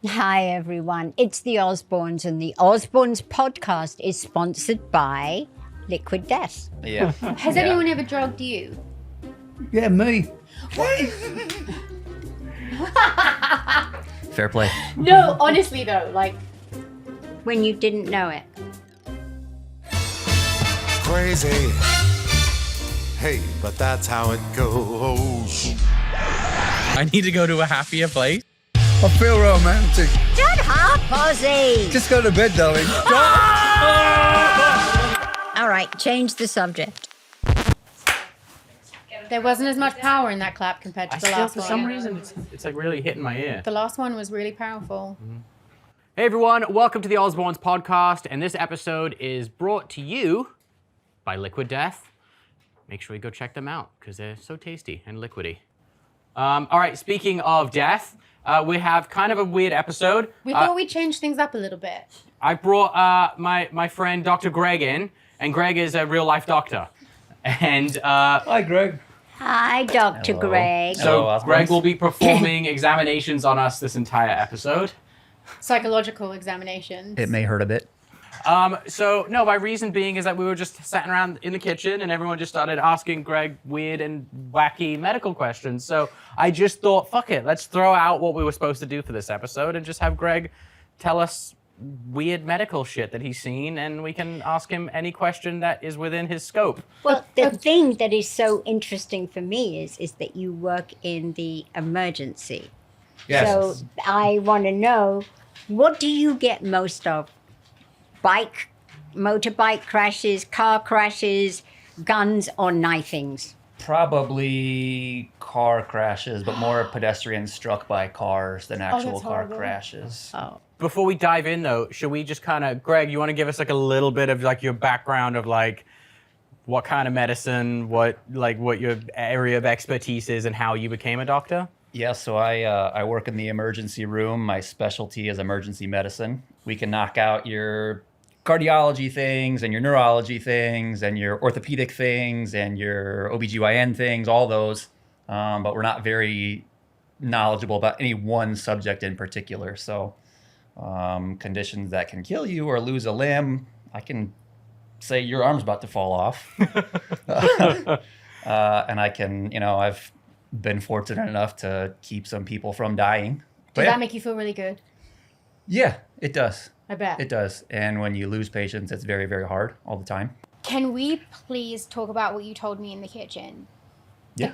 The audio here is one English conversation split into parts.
Hi, everyone. It's the Osbournes, and the Osbournes Podcast is sponsored by Liquid Death. Yeah. Has anyone ever drugged you? Yeah, me. Fair play. No, honestly though, like... When you didn't know it. Crazy. Hey, but that's how it goes. I need to go to a happier place. I feel romantic. Shut up, Ozzy! Just go to bed, darling. All right, change the subject. There wasn't as much power in that clap compared to the last For one. some reason, it's like really hitting my ear. The last one was really powerful. Hey everyone, welcome to the Osbournes Podcast, and this episode is brought to you by Liquid Death. Make sure you go check them out, because they're so tasty and liquidy. All right, speaking of death, we have kind of a weird episode. We thought we'd change things up a little bit. I brought my friend Dr. Greg in, and Greg is a real-life doctor. And Hi, Greg. Hi, Dr. Hello. Greg. so Osbournes. Greg will be performing examinations on us this entire episode. Psychological examinations. It may hurt a bit. So no, my reason being is that we were just sitting around in the kitchen and everyone just started asking Greg weird and wacky medical questions. So I just thought, fuck it, let's throw out what we were supposed to do for this episode and just have Greg tell us weird medical shit that he's seen, and we can ask him any question that is within his scope. Well, the thing that is so interesting for me is that you work in the emergency. Yes. So I want to know, what do you get most of? Motorbike crashes, car crashes, guns, or knifings? Probably car crashes, but more pedestrians struck by cars than actual that's car horrible. crashes. Oh. Before we dive in though, should we just kind of, Greg, you want to give us like a little bit of like your background of like what kind of medicine, what your area of expertise is and how you became a doctor? Yeah, so I work in the emergency room. My specialty is emergency medicine. We can knock out your cardiology things and your neurology things and your orthopedic things and your OBGYN things, all those. But we're not very knowledgeable about any one subject in particular. So conditions that can kill you or lose a limb, I can say your arm's about to fall off. And I can, I've been fortunate enough to keep some people from dying. Does that make you feel really good? Yeah, it does. I bet. It does. And when you lose patients, it's very, very hard all the time. Can we please talk about what you told me in the kitchen? Yeah.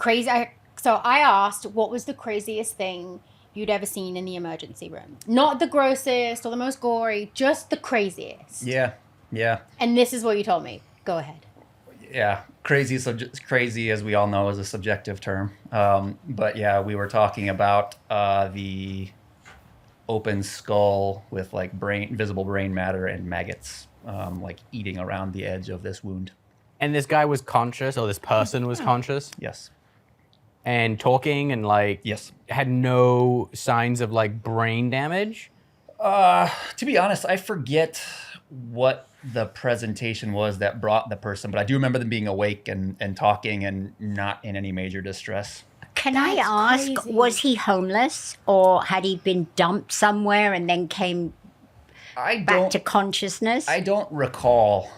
So I asked, what was the craziest thing you'd ever seen in the emergency room? Not the grossest or the most gory, just the craziest. Yeah. And this is what you told me. Go ahead. Yeah. Crazy, as we all know, is a subjective term. But yeah, we were talking about the open skull with like visible brain matter and maggots like eating around the edge of this wound. And this guy was conscious, or this person was conscious Yes. and talking and like Yes. had no signs of like brain damage. To be honest, I forget what the presentation was that brought the person, but I do remember them being awake and talking and not in any major distress. Can I ask, crazy. was he homeless, or had he been dumped somewhere and then came back to consciousness? I don't recall.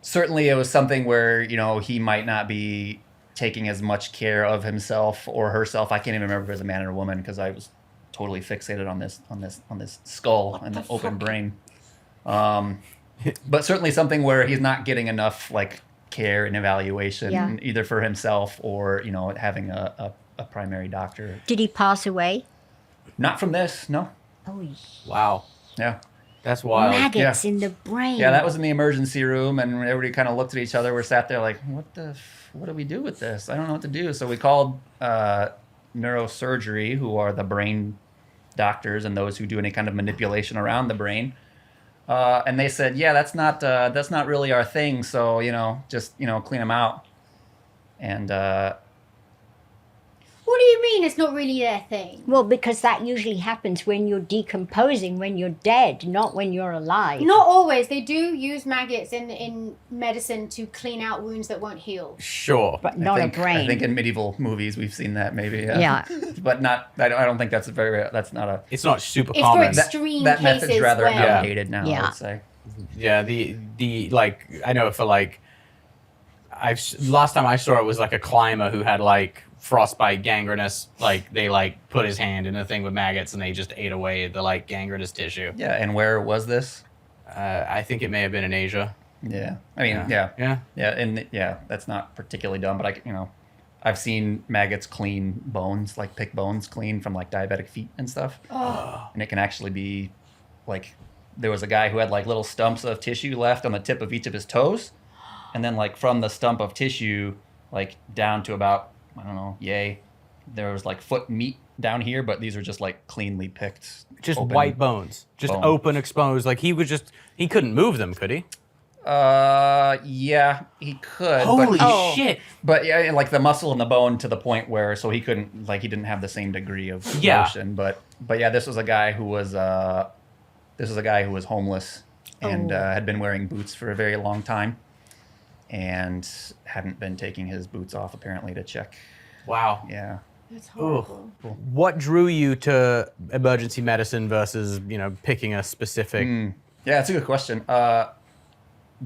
Certainly it was something where, he might not be taking as much care of himself or herself. I can't even remember if it was a man or a woman because I was totally fixated on this skull and the open brain. But certainly something where he's not getting enough like care and evaluation either for himself or, having a primary doctor. Did he pass away? Not from this, no. Oh, Wow, Yeah. that's wild. maggots in the brain. Yeah, that was in the emergency room, and everybody kind of looked at each other. We sat there like, what do we do with this? I don't know what to do. So we called neurosurgery, who are the brain doctors and those who do any kind of manipulation around the brain. And they said, yeah, that's not really our thing. So, just, clean them out. And What do you mean it's not really their thing? Well, because that usually happens when you're decomposing, when you're dead, not when you're alive. Not always. They do use maggots in medicine to clean out wounds that won't heal. Sure. But not a brain. I think in medieval movies we've seen that maybe. Yeah. But not. I don't think that's that's not a. It's not super It's common. for extreme That cases method's rather where... outdated now. I Yeah. would say. Yeah, the like I know for like last time I saw it was like a climber who had like frostbite gangrenous, like they like put his hand in a thing with maggots and they just ate away the like gangrenous tissue. Yeah, and where was this? I think it may have been in Asia. Yeah, I mean, yeah, and that's not particularly dumb, but I've seen maggots clean bones, like pick bones clean from like diabetic feet and stuff, and it can actually be like. There was a guy who had like little stumps of tissue left on the tip of each of his toes. And then like from the stump of tissue, like down to about, I don't know, there was like foot meat down here, but these are just like cleanly picked. Just open white bones. Just open, exposed. Like he couldn't move them, could he? Yeah, he could. Holy but, shit. But yeah, like the muscle and the bone to the point where, so he couldn't, like he didn't have the same degree of motion. But yeah, this was a guy who was homeless and had been wearing boots for a very long time and hadn't been taking his boots off apparently to check. Wow. Yeah. That's horrible. What drew you to emergency medicine versus, picking a specific... Yeah, that's a good question.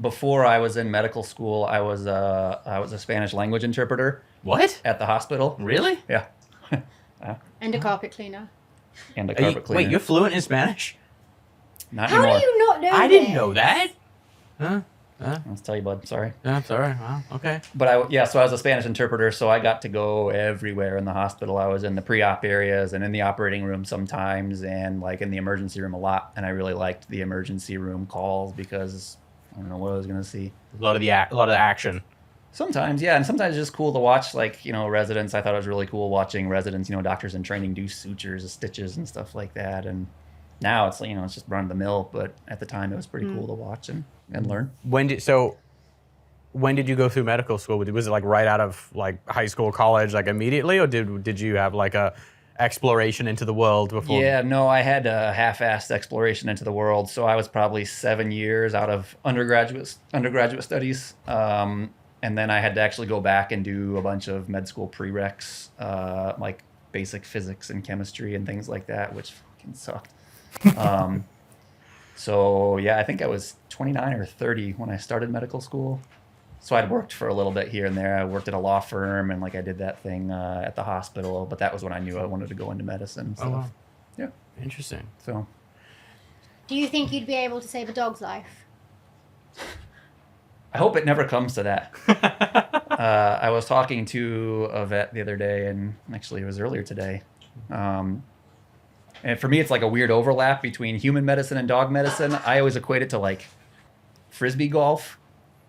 Before I was in medical school, I was a Spanish language interpreter. What? At the hospital. Really? Yeah. And a carpet cleaner. And a carpet cleaner. Wait, you're fluent in Spanish? Not How anymore. do you not know I didn't know that. Huh? Let's tell you, bud. Sorry. Yeah, sorry. Wow, okay. But so I was a Spanish interpreter, so I got to go everywhere in the hospital. I was in the pre-op areas and in the operating room sometimes, and like in the emergency room a lot. And I really liked the emergency room calls because I don't know what I was gonna see. A lot of the action. Sometimes, yeah, and sometimes it's just cool to watch, like residents. I thought it was really cool watching residents, doctors in training do sutures, stitches, and stuff like that. And now it's it's just run of the mill, but at the time it was pretty cool to watch and learn. When did you go through medical school? Was it like right out of like high school, college, like immediately, or did you have like a exploration into the world before? Yeah, no, I had a half-assed exploration into the world. So I was probably 7 years out of undergraduate studies, and then I had to actually go back and do a bunch of med school prereqs, like basic physics and chemistry and things like that, which fucking sucked. So yeah, I think I was 29 or 30 when I started medical school. So I'd worked for a little bit here and there. I worked at a law firm and like I did that thing at the hospital, but that was when I knew I wanted to go into medicine. So, wow. Yeah. Interesting. So. Do you think you'd be able to save a dog's life? I hope it never comes to that. I was talking to a vet the other day, and actually it was earlier today. And for me, it's like a weird overlap between human medicine and dog medicine. I always equate it to like frisbee golf,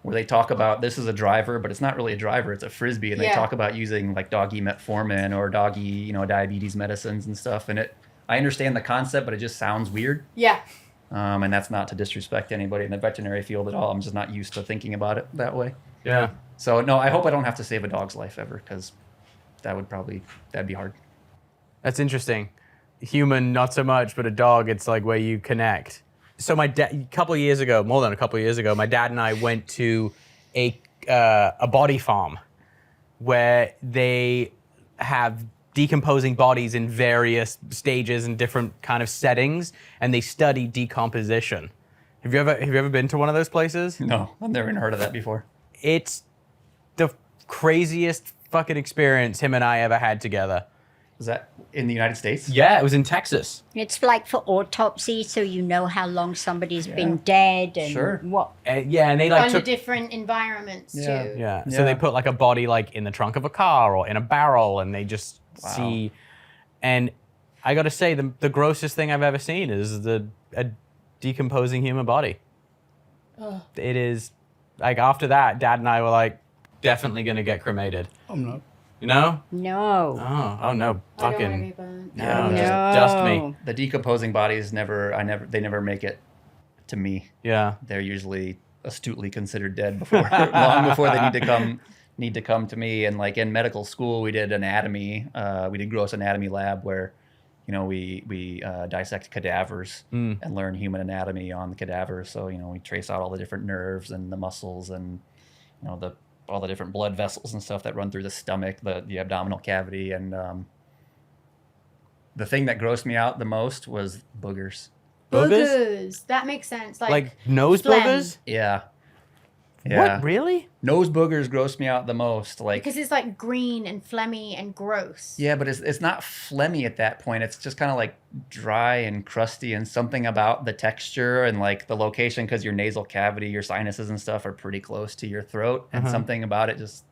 where they talk about this is a driver, but it's not really a driver, it's a frisbee. And they talk about using like doggy metformin or doggy, diabetes medicines and stuff. And I understand the concept, but it just sounds weird. Yeah. And that's not to disrespect anybody in the veterinary field at all. I'm just not used to thinking about it that way. Yeah. So no, I hope I don't have to save a dog's life ever, because that'd be hard. That's interesting. Human, not so much, but a dog, it's like where you connect. So my dad, more than a couple of years ago, my dad and I went to a body farm where they have decomposing bodies in various stages and different kind of settings, and they study decomposition. Have you ever been to one of those places? No, I've never even heard of that before. It's the craziest fucking experience him and I ever had together. Is that in the United States? Yeah, it was in Texas. It's like for autopsy, so you know how long somebody's been dead and what. And they Under took different environments too. Yeah. So they put like a body like in the trunk of a car or in a barrel, and they just see. And I got to say, the grossest thing I've ever seen is a decomposing human body. Ugh. It is like after that, Dad and I were like, definitely gonna get cremated. I'm not. You know? No. Oh no, I don't want to fucking be burnt. no, No. just dust me. The decomposing bodies they never make it to me. Yeah. They're usually astutely considered dead before long before they need to come need to come to me. And like in medical school, we did anatomy. We did gross anatomy lab where, we dissect cadavers and learn human anatomy on the cadavers. So, we trace out all the different nerves and the muscles and, all the different blood vessels and stuff that run through the stomach, the abdominal cavity. And the thing that grossed me out the most was boogers. Boogers. That makes sense. Like nose phlegm. boogers? Yeah. What? Really? Nose boogers gross me out the most. Like, Because it's like green and phlegmy and gross. yeah, but it's not phlegmy at that point. It's just kind of like dry and crusty, and something about the texture and like the location, because your nasal cavity, your sinuses and stuff are pretty close to your throat, and something about it just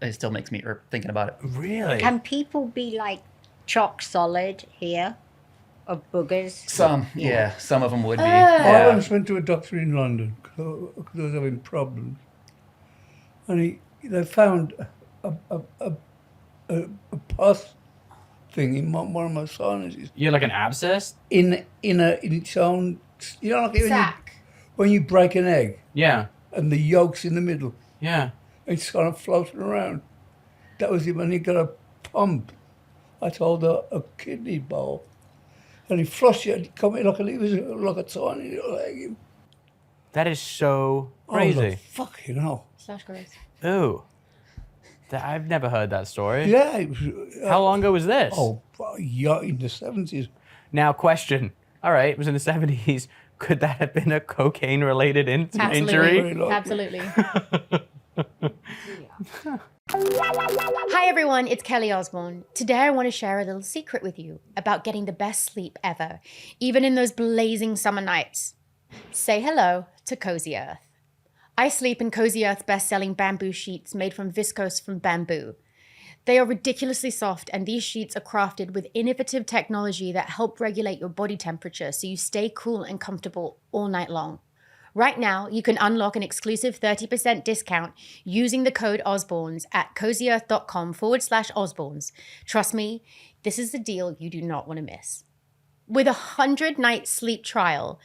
it still makes me irp thinking about it. Really? Can people be like chock solid here of boogers? Some, yeah, some of them would be. I Yeah. once went to a doctor in London because I was having problems, and they found a pus thing in one of my sinuses You're like an abscess? in its own, like Sack. when you break an egg Yeah. and the yolk's in the middle, Yeah. it's kind of floating around. That was it when he got a pump. I told her a kidney bowl, and he flushed it. Come in like it was like a tiny little egg. That is so I was crazy. like, fucking hell. Slash gross. Ooh. I've never heard that story. Yeah. It was, How long ago was this? Oh, yeah, in the 70s. Now, question. All right, it was in the 70s. Could that have been a cocaine-related injury? Very likely. Absolutely. Hi everyone, it's Kelly Osbourne. Today I want to share a little secret with you about getting the best sleep ever, even in those blazing summer nights. Say hello to Cozy Earth. I sleep in Cozy Earth's best-selling bamboo sheets made from viscose from bamboo. They are ridiculously soft, and these sheets are crafted with innovative technology that help regulate your body temperature so you stay cool and comfortable all night long. Right now, you can unlock an exclusive 30% discount using the code Osbournes at cozyearth.com/Osbournes. Trust me, this is a deal you do not want to miss. With a 100-night sleep trial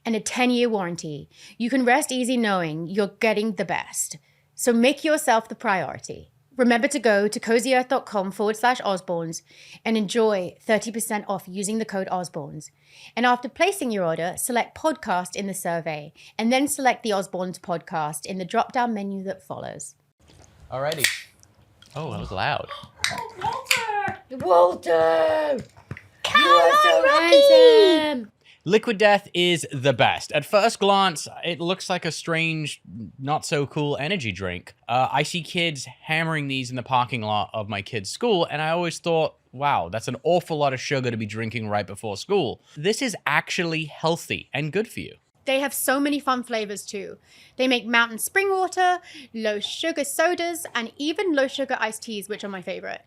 and a 10-year warranty, you can rest easy knowing you're getting the best. So make yourself the priority. Remember to go to cozyearth.com/Osbournes and enjoy 30% off using the code Osbournes. And after placing your order, select podcast in the survey and then select the Osbournes podcast in the drop-down menu that follows. Alrighty. Oh, that was loud. Walter! You are so handsome! Liquid Death is the best. At first glance, it looks like a strange, not so cool energy drink. I see kids hammering these in the parking lot of my kid's school, and I always thought, wow, that's an awful lot of sugar to be drinking right before school. This is actually healthy and good for you. They have so many fun flavors too. They make mountain spring water, low sugar sodas, and even low sugar iced teas, which are my favorite.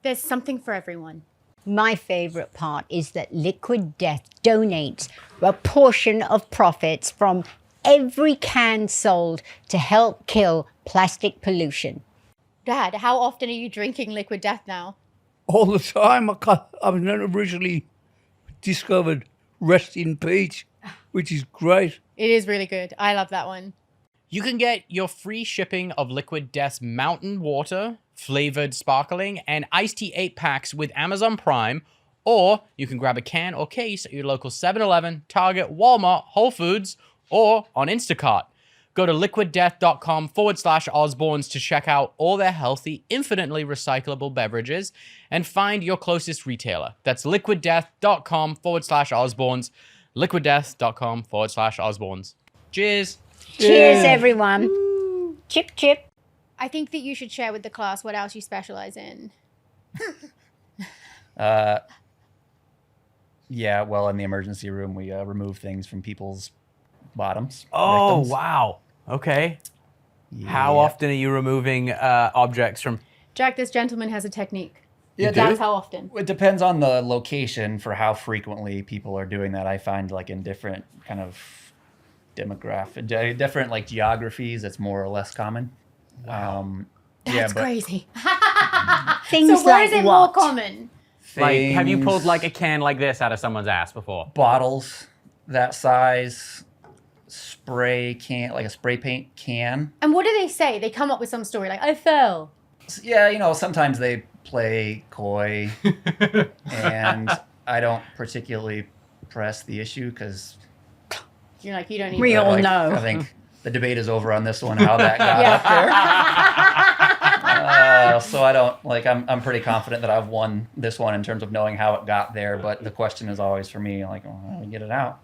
There's something for everyone. My favorite part is that Liquid Death donates a portion of profits from every can sold to help kill plastic pollution. Dad, how often are you drinking Liquid Death now? All the time. I've never originally discovered Rest in Peace, which is great. It is really good. I love that one. You can get your free shipping of Liquid Death's mountain water, flavored sparkling, and iced tea 8-packs with Amazon Prime, or you can grab a can or case at your local 7-Eleven, Target, Walmart, Whole Foods, or on Instacart. Go to liquiddeath.com/Osbournes to check out all their healthy, infinitely recyclable beverages and find your closest retailer. That's liquiddeath.com/Osbournes, liquiddeath.com/Osbournes. Cheers. Cheers, everyone. Chip, chip. I think that you should share with the class what else you specialize in. Yeah, well, in the emergency room, we remove things from people's bottoms. Oh, victims. wow. Okay. How Yeah. often are you removing objects from... Jack, this gentleman has a technique. Yeah, That's how often. It depends on the location for how frequently people are doing that. I find like in different kind of different like geographies, it's more or less common. Wow. That's crazy. Things So where like is it what? more common? Like, have you Things- pulled like a can like this out of someone's ass before? bottles that size, spray can, like a spray paint can. And what do they say? They come up with some story like, I fell. Yeah, you know, sometimes they play coy, and I don't particularly press the issue because You're like, you don't need We to. all know. I think the debate is over on this one, how that got up there. So I don't like. I'm pretty confident that I've won this one in terms of knowing how it got there. But the question is always for me, like, well, how do we get it out?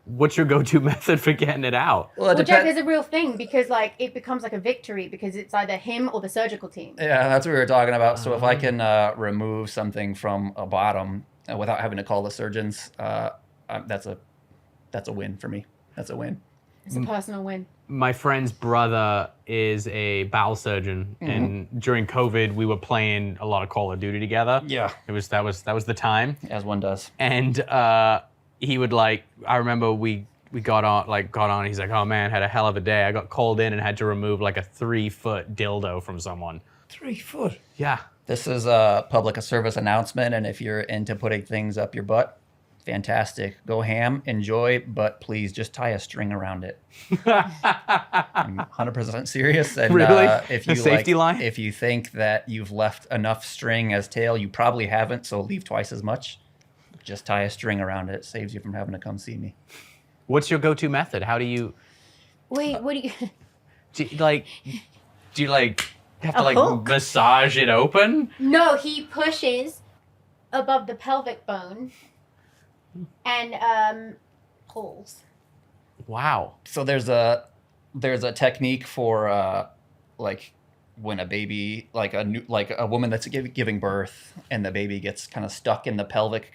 What's your go-to method for getting it out? Well, it Well, Jack, depends. there's a real thing because like it becomes like a victory because it's either him or the surgical team. Yeah, that's what we were talking about. So if I can remove something from a bottom without having to call the surgeons, that's a win for me. That's a win. It's a personal win. My friend's brother is a bowel surgeon, and during COVID, we were playing a lot of Call of Duty together. Yeah, That was the time. as one does. And he would I remember we got on. He's like, oh man, had a hell of a day. I got called in and had to remove like a 3-foot dildo from someone. 3 foot. Yeah. This is a public service announcement, and if you're into putting things up your butt, fantastic. Go ham, enjoy, but please just tie a string around it. I'm 100% serious. And Really? if A you safety line? if you think that you've left enough string as tail, you probably haven't. So leave twice as much. Just tie a string around it. It saves you from having to come see me. What's your go-to method? How do you Wait, what do you? do you have to A hook? massage it open? No, he pushes above the pelvic bone and pulls. Wow. So there's a technique for like when a baby, like a woman that's giving birth, and the baby gets kind of stuck in the pelvic,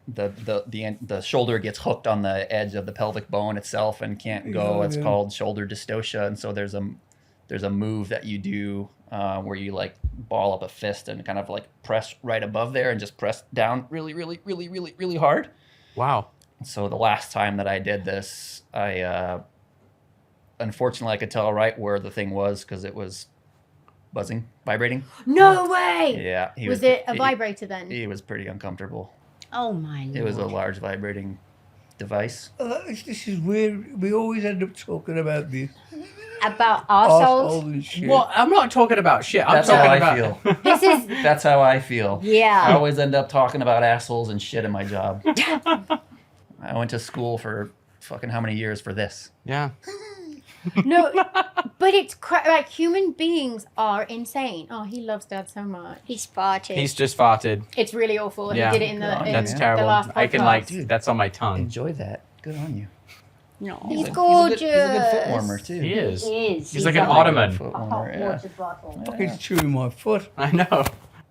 the shoulder gets hooked on the edge of the pelvic bone itself and can't go. It's called shoulder dystocia, and so there's a move that you do where you like ball up a fist and kind of like press right above there and just press down really, really, really, really, really hard. Wow. So the last time that I did this, unfortunately I could tell right where the thing was because it was buzzing, vibrating. No way. Yeah. Was it a vibrator then? He was pretty uncomfortable. Oh my lord. It was a large vibrating device. This is weird. We always end up talking about this. About Arseholes arseholes. and shit. Well, I'm not talking about shit. I'm That's how talking I about feel. This is That's how I feel. I yeah. always end up talking about assholes and shit in my job. I went to school for fucking how many years for this? Yeah. No, but it's like human beings are insane. Oh, he loves Dad so much. He's farted. He's just farted. It's really awful. And Yeah. he did it in the That's in terrible. The last podcast. I can like Dude. that's on my tongue. Enjoy that. Good on you. no. He's He's gorgeous. a good foot warmer too. He is. He is. He's like an ottoman. Foot A hot warmer, yeah. water bottle. He's chewing my foot. I know.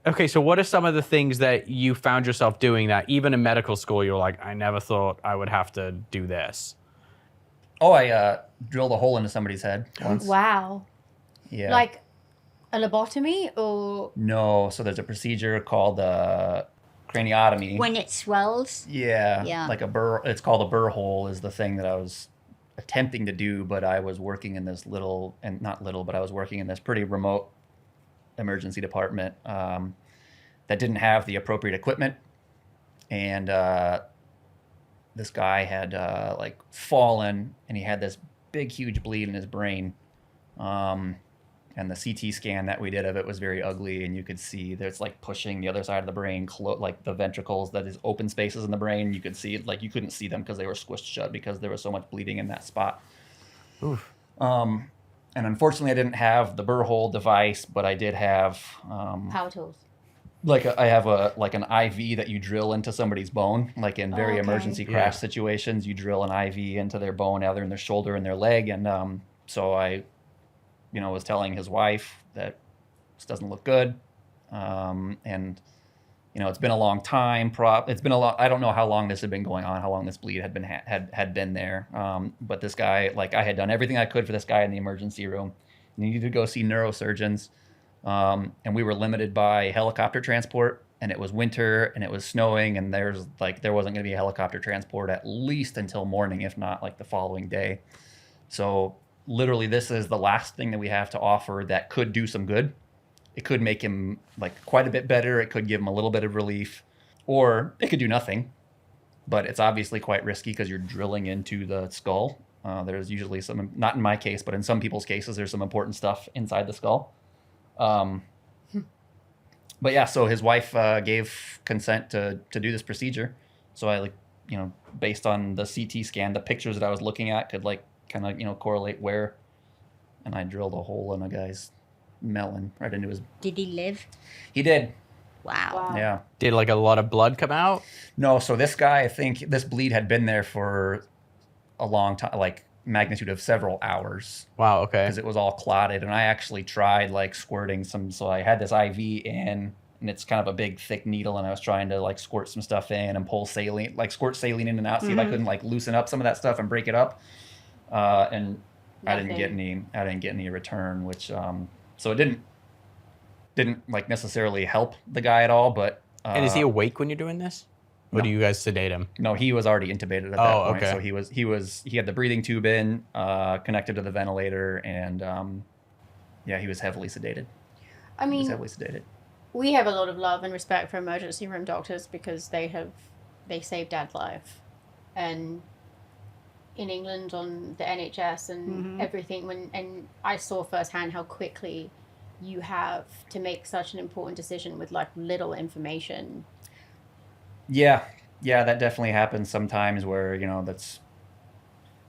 Okay, so what are some of the things that you found yourself doing that even in medical school you're like, I never thought I would have to do this? Oh, I drilled a hole into somebody's head once. Wow. Yeah. Like a lobotomy or No, so there's a procedure called craniotomy. When it swells. Yeah. Yeah. Like a burr. It's called a burr hole is the thing that I was attempting to do, but I was working in this but I was working in this pretty remote emergency department that didn't have the appropriate equipment, and this guy had like fallen, and he had this big, huge bleed in his brain. And the CT scan that we did of it was very ugly, and you could see there's like pushing the other side of the brain, like the ventricles, that is open spaces in the brain. You could see it, like you couldn't see them because they were squished shut because there was so much bleeding in that spot. Oof. And unfortunately, I didn't have the burr hole device, but I did have power tools. I have an IV that you drill into somebody's bone, like in very Okay. emergency crash situations. You drill an IV into their bone, either in their shoulder and their leg, and so I was telling his wife that this doesn't look good, and it's been a long time. It's been a long. I don't know how long this had been going on, how long this bleed had been had been there. But this guy, like I had done everything I could for this guy in the emergency room. He needed to go see neurosurgeons, and we were limited by helicopter transport. And it was winter, and it was snowing, and there wasn't going to be a helicopter transport at least until morning, if not like the following day. So literally, this is the last thing that we have to offer that could do some good. It could make him like quite a bit better. It could give him a little bit of relief, or it could do nothing. but it's obviously quite risky because you're drilling into the skull. There's usually some, not in my case, but in some people's cases, there's some important stuff inside the skull. But yeah, so his wife gave consent to do this procedure. So I based on the CT scan, the pictures that I was looking at could kind of correlate where, and I drilled a hole in a guy's melon right into his. Did he live? He did. Wow. Yeah. Did a lot of blood come out? No, so this guy, I think this bleed had been there for a long time, magnitude of several hours. Wow, okay. Because it was all clotted, and I actually tried squirting some. So I had this IV in, and it's kind of a big thick needle, and I was trying to squirt some stuff in and pull saline, squirt saline in and out, see if I couldn't loosen up some of that stuff and break it up. And I didn't get any return, which so it didn't necessarily help the guy at all. But and is he awake when you're doing this? Or do you guys sedate him? No, he was already intubated at that point. Okay. So he had the breathing tube in, connected to the ventilator, and he was heavily sedated. I He was mean, heavily sedated. we have a lot of love and respect for emergency room doctors because they saved Dad's life, and in England on the NHS and everything. And I saw firsthand how quickly you have to make such an important decision with little information. Yeah, that definitely happens sometimes where, that's,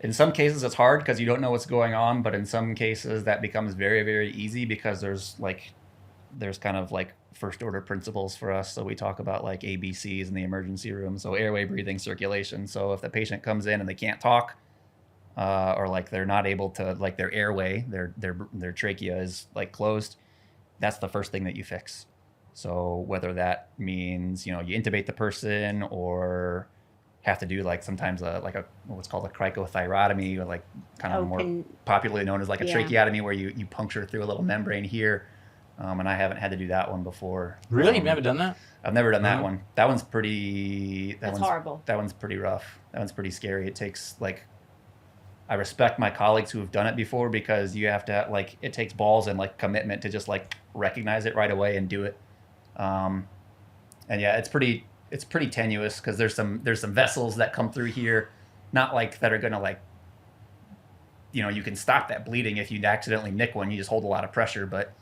in some cases it's hard because you don't know what's going on, but in some cases that becomes very, very easy because there's kind of first order principles for us. So we talk about ABCs in the emergency room. So airway, breathing, circulation. So if the patient comes in and they can't talk, or they're not able to, their airway, their trachea is closed, that's the first thing that you fix. So whether that means, you intubate the person or have to do sometimes what's called a cricothyrotomy, or kind of more popularly known as a tracheotomy, where you puncture through a little membrane here. And I haven't had to do that one before. Really? You've never done that? I've never done that one. That one's pretty... That's horrible. That one's pretty rough. That one's pretty scary. It takes I respect my colleagues who have done it before because you have to it takes balls and commitment to just recognize it right away and do it. And yeah, it's pretty tenuous because there's some vessels that come through here, not that are gonna you can stop that bleeding if you accidentally nick one. You just hold a lot of pressure, but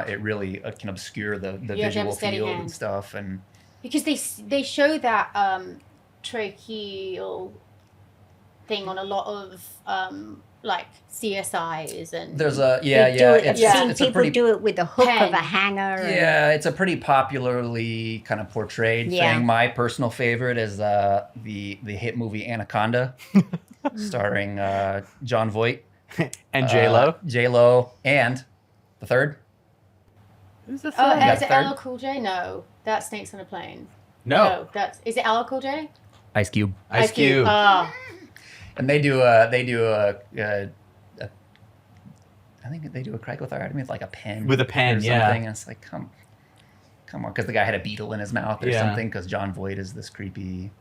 it really can obscure the visual field and stuff. And because they show that tracheal thing on a lot of CSIs, and there's I've seen people do it with the hook of a hanger. Yeah, it's a pretty popularly kind of portrayed thing. My personal favorite is the hit movie Anaconda, starring John Voight and J-Lo. J-Lo, and the third. Who's the is third? it LL Cool J? No, that's Snakes on a Plane. No. Is it LL Cool J? Ice Cube. Ice Cube. Oh. And they do a I think they do a cricothyrotomy with a pen. With a pen, or yeah. something. And it's come on, because the guy had a beetle in his mouth or something. Because John Voight is this creepy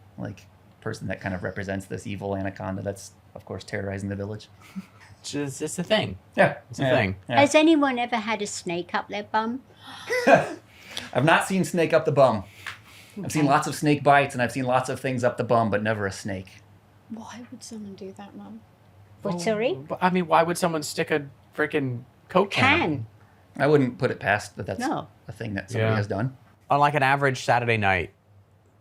person that kind of represents this evil anaconda that's of course terrorizing the village. It's a thing. Yeah, It's a thing. Yeah. Has anyone ever had a snake up their bum? I've not seen snake up the bum. I've seen lots of snake bites and I've seen lots of things up the bum, but never a snake. Why would someone do that, Mum? What, sorry? I mean, why would someone stick a freaking Coke can? I wouldn't put it past that's No. a thing that somebody has done. On an average Saturday night,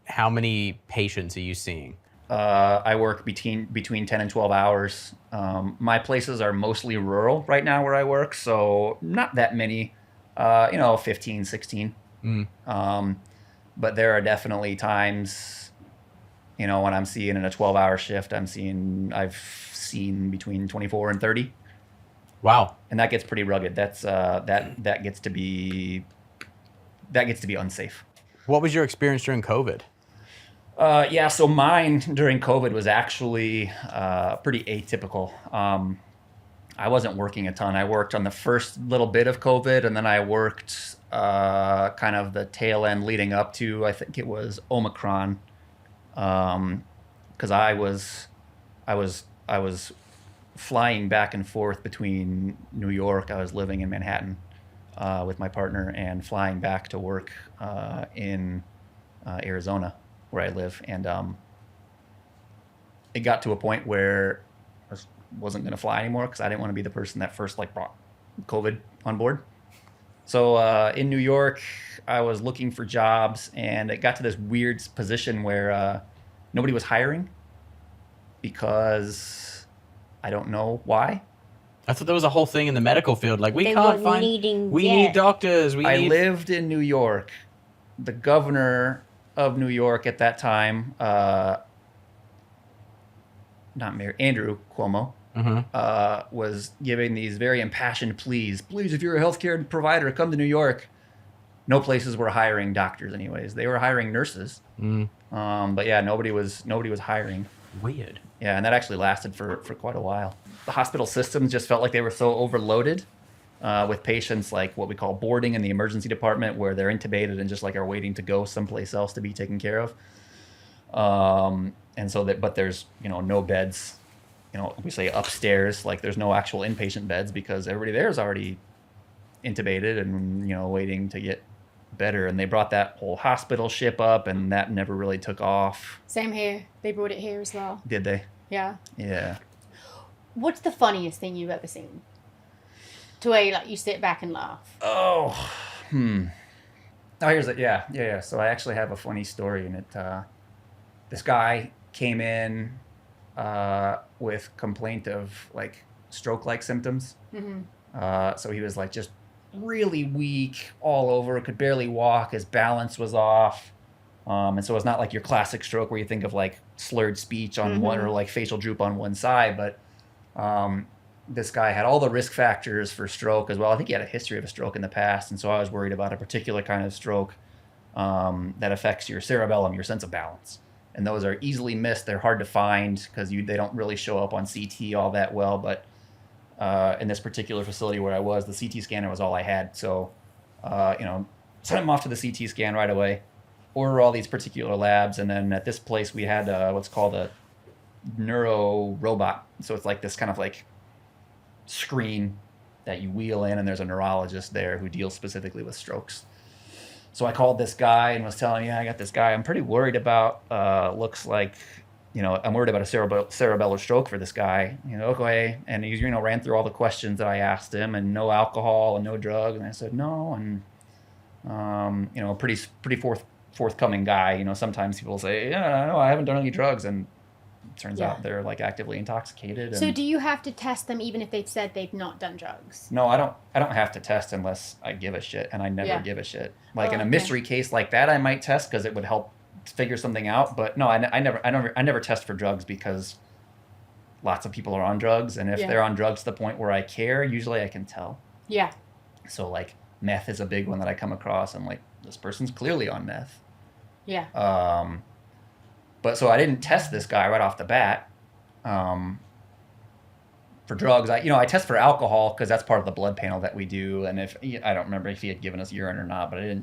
how many patients are you seeing? I work between 10 and 12 hours. My places are mostly rural right now where I work, so not that many, 15, 16. But there are definitely times, when I'm seeing in a 12-hour shift, I've seen between 24 and 30. Wow. And that gets pretty rugged. That's that gets to be unsafe. What was your experience during COVID? So mine during COVID was actually pretty atypical. I wasn't working a ton. I worked on the first little bit of COVID, and then I worked kind of the tail end leading up to, I think it was Omicron, because I was flying back and forth between New York. I was living in Manhattan with my partner and flying back to work in Arizona, where I live. And it got to a point where I wasn't going to fly anymore because I didn't want to be the person that first like brought COVID on board. So in New York, I was looking for jobs, and it got to this weird position where nobody was hiring because I don't know why. I thought there was a whole thing in the medical field. Like, we They can't weren't find... needing- we yeah. need doctors. I lived in New York. The governor of New York at that time, not Mayor, Andrew Cuomo, was giving these very impassioned pleas. Please, if you're a healthcare provider, come to New York. No places were hiring doctors anyways. They were hiring nurses. But yeah, nobody was hiring. Weird. Yeah, and that actually lasted for quite a while. The hospital systems just felt like they were so overloaded with patients, like what we call boarding in the emergency department, where they're intubated and just like are waiting to go someplace else to be taken care of. And so that, but there's, no beds, we say upstairs, like there's no actual inpatient beds because everybody there is already intubated and, waiting to get better. And they brought that whole hospital ship up, and that never really took off. Same here. They brought it here as well. Did they? Yeah. Yeah. What's the funniest thing you've ever seen? To where you sit back and laugh. Oh, here's it. Yeah. So I actually have a funny story in it. This guy came in with complaint of like stroke-like symptoms. So he was like just really weak all over, could barely walk, his balance was off. And so it's not like your classic stroke where you think of like slurred speech on one or like facial droop on one side, but this guy had all the risk factors for stroke as well. I think he had a history of a stroke in the past, and so I was worried about a particular kind of stroke that affects your cerebellum, your sense of balance. And those are easily missed. They're hard to find because they don't really show up on CT all that well. But in this particular facility where I was, the CT scanner was all I had. So, sent him off to the CT scan right away, order all these particular labs. And then at this place, we had what's called a neuro robot. So it's like this kind of like screen that you wheel in, and there's a neurologist there who deals specifically with strokes. So I called this guy and was telling him, I got this guy I'm pretty worried about. Looks like, I'm worried about a cerebellar stroke for this guy. Okay. And he, ran through all the questions that I asked him, and no alcohol and no drugs. And I said, no. And, pretty forthcoming guy. Sometimes people say, yeah, no, I haven't done any drugs. And it turns out they're like actively intoxicated. So do you have to test them even if they've said they've not done drugs? No, I don't have to test unless I give a shit, and I never give a shit. Like in a mystery case like that, I might test because it would help figure something out. But no, I never test for drugs because lots of people are on drugs, and if they're on drugs to the point where I care, usually I can tell. Yeah. So like meth is a big one that I come across. I'm like, this person's clearly on meth. Yeah. But so I didn't test this guy right off the bat for drugs. I test for alcohol because that's part of the blood panel that we do. And if I don't remember if he had given us urine or not, but I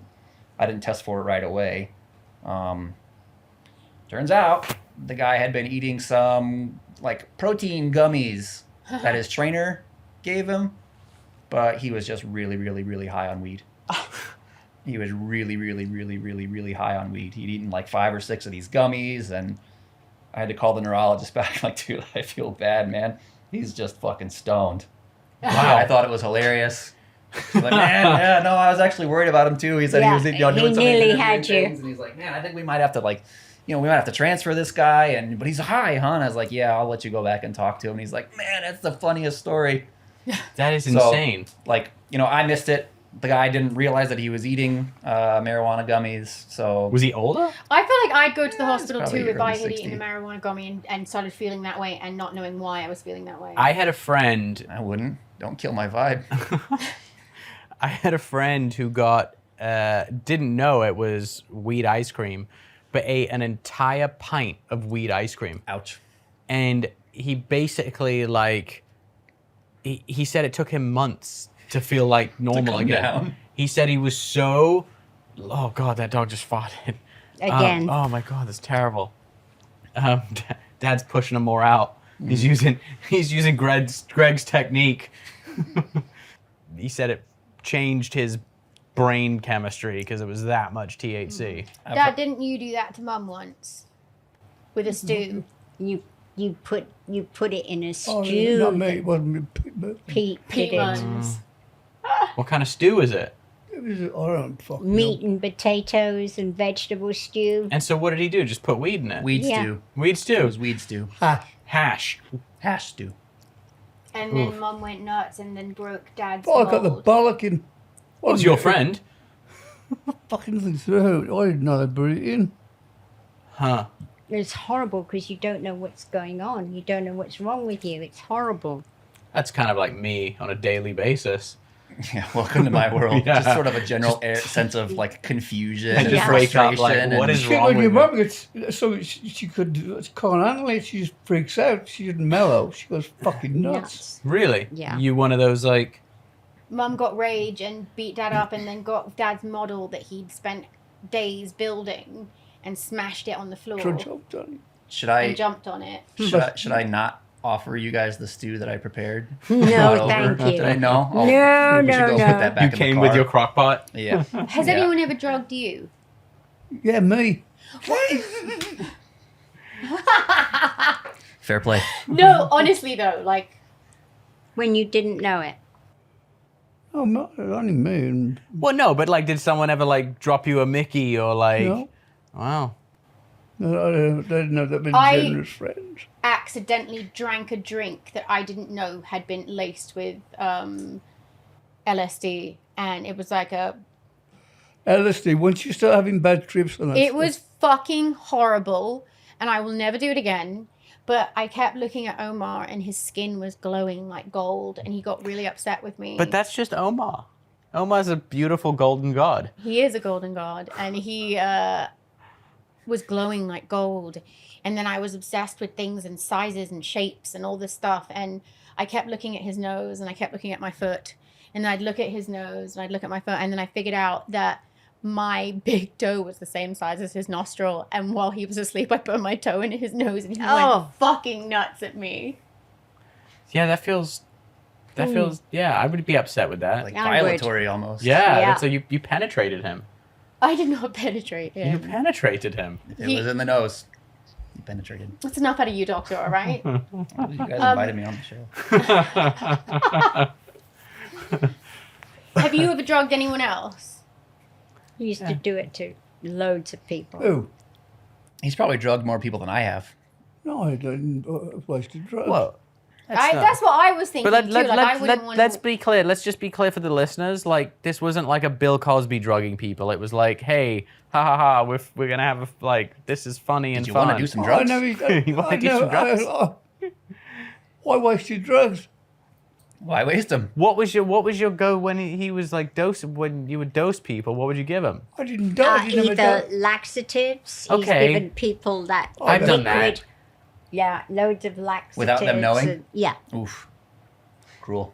didn't test for it right away. Turns out the guy had been eating some like protein gummies that his trainer gave him, but he was just really, really, really high on weed. He was really, really, really, really, really high on weed. He'd eaten like 5 or 6 of these gummies, and I had to call the neurologist back. Like, dude, I feel bad, man. He's just fucking stoned. Wow. Yeah, I thought it was hilarious. He's like, man, yeah, no, I was actually worried about him too. He said he was, doing some nearly had you. And he's like, man, I think we might have to we might have to transfer this guy, but he's high, huh? And I was like, yeah, I'll let you go back and talk to him. And he's like, man, that's the funniest story. That is insane. I missed it. The guy didn't realize that he was eating marijuana gummies. So was he older? I feel like I'd go to the hospital probably too if I early had 60s. eaten a marijuana gummy and started feeling that way and not knowing why I was feeling that way. I had a friend. I wouldn't. Don't kill my vibe. I had a friend who didn't know it was weed ice cream, but ate an entire pint of weed ice cream. Ouch. And he basically he said it took him months to feel like normal again. Down. He said he was so, oh God, that dog just farted. Again. Oh my God, that's terrible. Dad's pushing him more out. He's using Greg's technique. He said it changed his brain chemistry because it was that much THC. Dad, didn't you do that to Mum once? With a stew? You you put it in a Oh, stew. not me. It wasn't me. But Pete Pete did it. Munns. What kind of stew is it? it was, I don't fucking Meat know. and potatoes and vegetable stew. And so what did he do? Just put weed in it? Weed Yeah. stew. Weed It stew. was weed stew. Hash. Hash. Hash stew. And then Mum went nuts and then broke Dad's Oh, I got the mold. bollocking. What's your friend? Fucking thing through. I didn't know they put it in. Huh. It's horrible because you don't know what's going on. You don't know what's wrong with you. It's horrible. That's kind of like me on a daily basis. Yeah, welcome to my world. Yeah. Just sort of a general sense of like confusion And and just wake up frustration. like, what and- is Shit, wrong when your with mum gets so she can't handle it. She just freaks out. She didn't mellow. She goes fucking nuts. Nuts. Really? Yeah. You one of those like, Mum got rage and beat Dad up and then got Dad's model that he'd spent days building and smashed it on the floor Trudge up, Johnny. Should I and jumped on it. should I not offer you guys the stew that I prepared? No, Brought over? thank you. Did I know? No, we should no, go no. Put that back you in the came with car. your crock pot? Yeah. Has Yeah. anyone ever drugged you? Yeah, me. Fair play. No, honestly though, like When you didn't know it. Oh, no, only me. And, Well, no, but like, did someone ever like drop you a Mickey or like? no, Wow. no, I didn't know that many I- generous friends. accidentally drank a drink that I didn't know had been laced with LSD, and it was like LSD, once you start having bad trips on that it stuff, was fucking horrible, and I will never do it again. But I kept looking at Omar, and his skin was glowing like gold, and he got really upset with me. But that's just Omar. Omar's a beautiful golden god. He is a golden god, and he was glowing like gold. And then I was obsessed with things and sizes and shapes and all this stuff. And I kept looking at his nose, and I kept looking at my foot. And then I'd look at his nose, and I'd look at my foot. And then I figured out that my big toe was the same size as his nostril. And while he was asleep, I put my toe in his nose, and he Oh. went fucking nuts at me. Yeah, that feels. Yeah, I would be upset with that. Like I would. violatory almost. yeah, Yeah. that's so you penetrated him. I did not penetrate You him. penetrated him. If it was in the nose, you penetrated. That's enough out of you, doctor, all right? You guys invited me on the show. Have you ever drugged anyone else? You used to do it to loads of people. Oh, He's probably drugged more people than I have. no, I didn't waste drugs. Whoa. That's what I was thinking But too. Like, I wouldn't want let's be clear. Let's just be clear for the listeners. Like, this wasn't like a Bill Cosby drugging people. It was like, hey, ha ha ha, we're gonna have this is funny and Did you fun. want to do some I drugs? know You wanna do some drugs? Why waste your drugs? Why waste them? What was your go when he was like when you would dose people? What would you give him? I didn't die. You never Either died. laxatives. Okay. He's given people that. I've done liquid. that. Yeah, loads of laxatives. Without them knowing? Yeah. Oof. Cruel.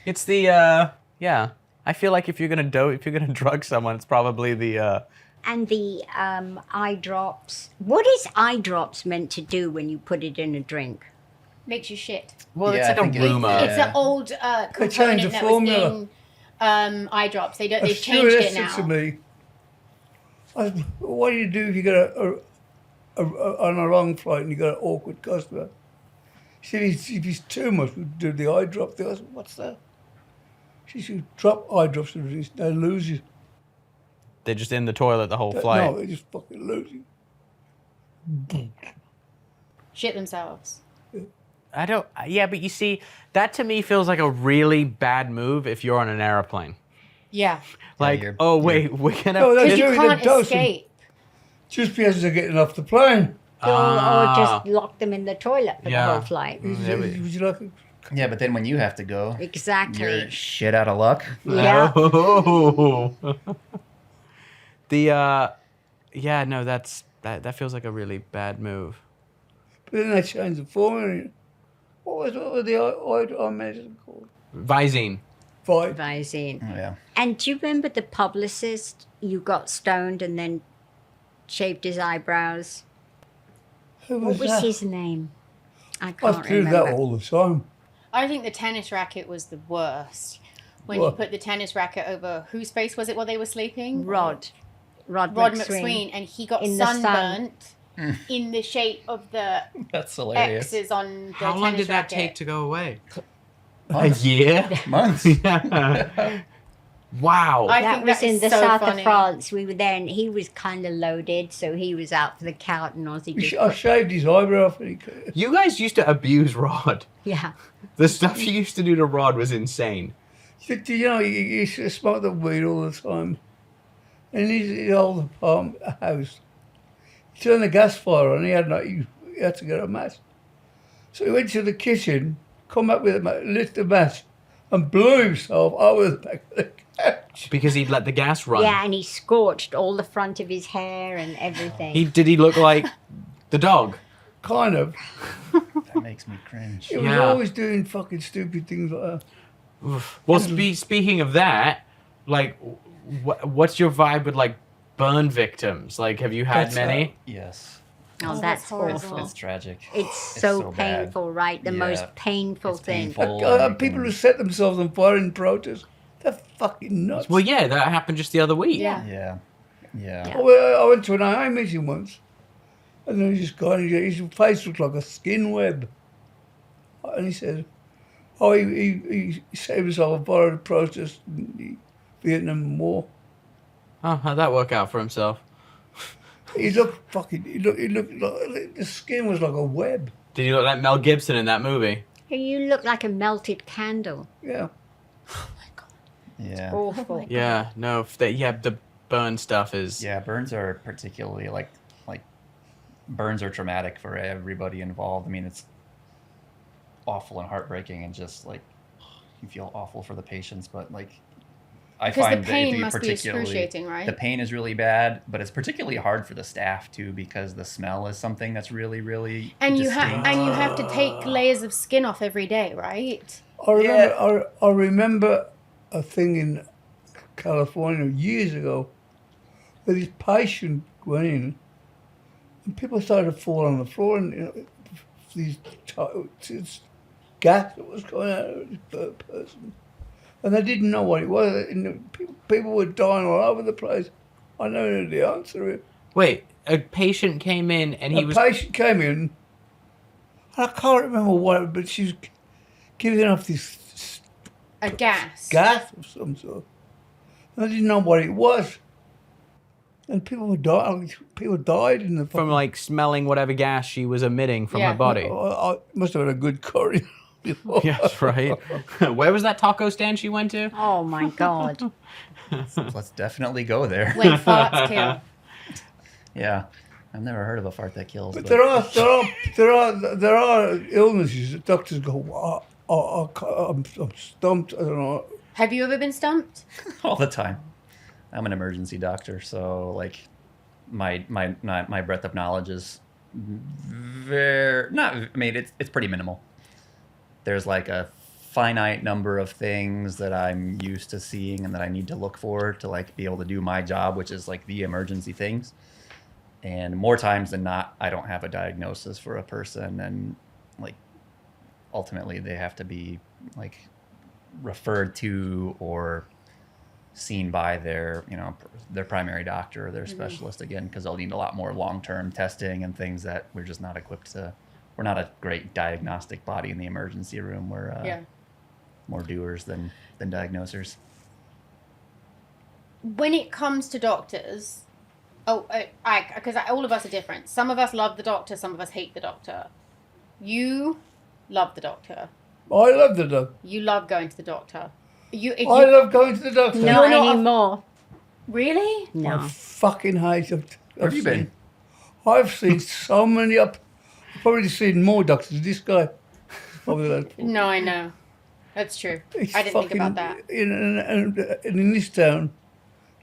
It's the yeah. I feel like if you're gonna drug someone, it's probably the And the eye drops. What is eye drops meant to do when you put it in a drink? makes you shit. well, Yeah, it's I like a think rumor. It's an old changed component the that formula. was in eye drops. They've A changed it stewardess now. to me. What do you do if you get on a long flight and you got an awkward customer? She said, if he's too much, we do the eye drop thing. I said, what's that? She said, drop eye drops and they lose you. They're just in the toilet the whole flight. No, they just fucking lose you. Shit themselves. I don't. Yeah, but you see, that to me feels like a really bad move if you're on an airplane. Yeah. Like, you're- oh wait, we're gonna. No, that's Because you doing can't the dosing. escape. Just because they're getting off the plane. Or just lock them in the toilet for Yeah. the whole flight. Would Yeah, but- you like it? Yeah, but then when you have to go, Exactly. you're shit out of luck. Yeah. Oh. Yeah, no, that feels like a really bad move. But then they changed the formula. What was the eye medicine called? Visine. Five. Visine. Oh, yeah. And do you remember the publicist? You got stoned and then shaved his eyebrows. Who What was that? his name? I I can't do remember. that all the time. I think the tennis racket was the worst. When What? you put the tennis racket over whose face was it while they were sleeping? Rod Rod McSween, and he got In the sun. sunburnt in the shape of the That's hilarious. X's on the How long tennis did that racket. take to go away? Months. A year? Months. Wow. I That think was that in is the so south funny. of France. We were there, and he was kind of loaded, so he was out for the count, and Ozzy just I shaved his eyebrow off. And You guys used to abuse Rod. yeah. The stuff you used to do to Rod was insane. he used to smoke the weed all the time. And his old apartment house, he turned the gas fire on. He had to get a match. So he went to the kitchen, come up with a match, lit the match, and blew himself over the back of the couch. Because he'd let the gas run. Yeah, and he scorched all the front of his hair and everything. Did he look like the dog? Kind of. That makes me cringe. He was Yeah. always doing fucking stupid things like that. Well, speaking of that, like, what's your vibe with like burn victims? Like, have you had That's, many? Yes. Oh, Oh, that's that's horrible. awful. It's tragic. It's so so bad. painful, right? The Yeah. most painful It's thing. painful. People who set themselves on fire in protest, they're fucking nuts. Well, yeah, that happened just the other week. Yeah. Yeah. Yeah. Yeah. I went to an AA meeting once, and there was this guy, and his face looked like a skin web. And he said, he saved himself on fire in protest in the Vietnam War. Oh, how'd that work out for himself? He looked like, the skin was like a web. Did he look like Mel Gibson in that movie? You look like a melted candle. Yeah. Yeah. Awful. Yeah, no, the burn stuff is. Yeah, burns are particularly like burns are traumatic for everybody involved. I mean, it's awful and heartbreaking, and just like you feel awful for the patients, but like I Because find the that pain it'd be must be particularly excruciating, right? the pain is really bad, but it's particularly hard for the staff too, because the smell is something that's really, really And you distinct. have to take layers of skin off every day, right? I remember a thing in California years ago where this patient went in and people started to fall on the floor, and this gas that was going out of this person. And they didn't know what it was. And people were dying all over the place. I know the answer to it. Wait, a patient came in and he A was. patient came in, and I can't remember what, but she was giving off this A gas. gas of some sort. And I didn't know what it was. And people were dying. People died in the From like smelling whatever gas she was emitting from Yeah. her body. I must have had a good curry before. Yes, right. Where was that taco stand she went to? Oh my God. Let's definitely go there. When farts kill. Yeah, I've never heard of a fart that kills. But there are illnesses that doctors go, I'm stumped. I don't know. Have you ever been stumped? all the time. I'm an emergency doctor, so like my breadth of knowledge is very not. I mean, it's pretty minimal. There's like a finite number of things that I'm used to seeing and that I need to look for to like be able to do my job, which is like the emergency things. And more times than not, I don't have a diagnosis for a person, and like ultimately they have to be like referred to or seen by their primary doctor or their specialist again, because they'll need a lot more long-term testing and things that we're just not equipped to. We're not a great diagnostic body in the emergency room. We're more doers than diagnosers. When it comes to doctors, because all of us are different. Some of us love the doctor, some of us hate the doctor. You love the doctor. I love the doctor. You love going to the doctor. I love going to the doctor. Not not a- anymore. Really? I No. fucking hate them. Where have you been? I've seen so many. I've probably seen more doctors. This guy. Over there. No, I know. That's true. It's I didn't think about that. In this town,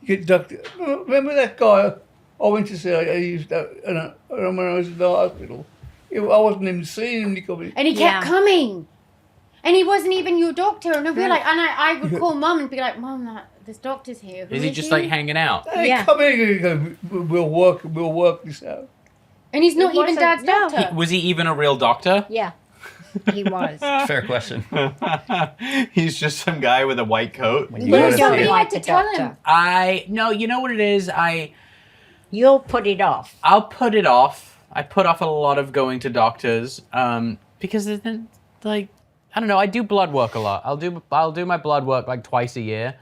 you get doctor. Remember that guy I went to see? I used that when I was in the hospital. I wasn't even seeing him. He come in. And he kept Yeah. coming. And he wasn't even your doctor. And we're like, and I would call mum and be like, Mum, this doctor's here. Who Is he just like hanging out? Hey, Yeah. come in. You go, we'll work this out. And he's not It even wasn't- Dad's no. doctor. Was he even a real doctor? Yeah. He was. Fair question. He's just some guy with a white coat. When You you go to don't see- like to the tell doctor. him. No, you know what it is? You'll put it off. I'll put it off, I put off a lot of going to doctors because like I don't know. I do blood work a lot. I'll do my blood work like twice a year,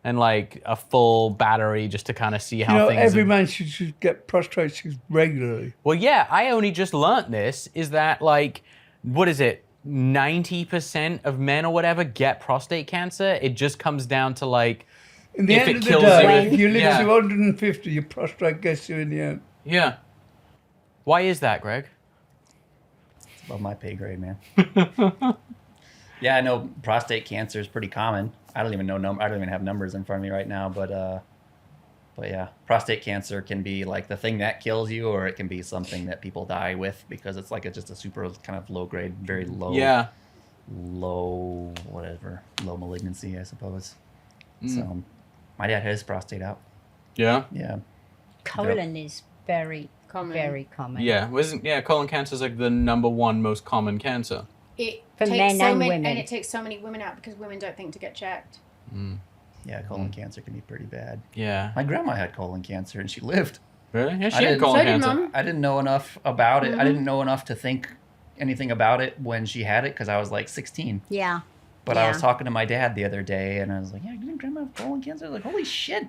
and like a full battery just to kind of see how things. Every man should get prostate scans regularly. Well, yeah, I only just learnt this. Is that like, what is it? 90% of men or whatever get prostate cancer. It just comes down to like, In the if end it of the kills day, you. if you live Yeah. to 150, your prostate gets you in the end. Yeah. Why is that, Greg? It's above my pay grade, man. Yeah, I know prostate cancer is pretty common. I don't even know I don't even have numbers in front of me right now, but yeah, prostate cancer can be like the thing that kills you, or it can be something that people die with because it's just a super kind of low grade, very low, low malignancy, I suppose. So, my dad had his prostate out. Yeah. Yeah. Colon is very Common. very common. Yeah, colon cancer is like the #1 most common cancer. It For takes men so and many, women. and it takes so many women out because women don't think to get checked. Yeah, colon cancer can be pretty bad. Yeah. My grandma had colon cancer and she lived. Really? Yeah, she I had didn't- colon So did cancer. Mum. I didn't know enough about it. I didn't know enough to think anything about it when she had it because I was like 16. Yeah. But I Yeah. was talking to my dad the other day and I was like, yeah, didn't grandma have colon cancer? I was like, holy shit.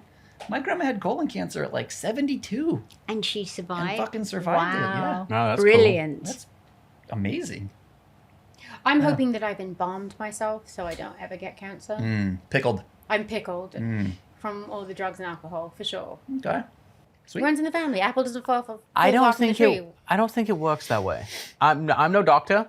My grandma had colon cancer at like 72. And she survived. And fucking survived it, yeah. Wow. No, that's Brilliant. That's amazing. I'm hoping that I've embalmed myself so I don't ever get cancer. Pickled. I'm pickled from all the drugs and alcohol for sure. Okay. Sweet. Runs in the family. Apple doesn't fall far I don't from the think tree. I don't think it works that way. I'm no doctor.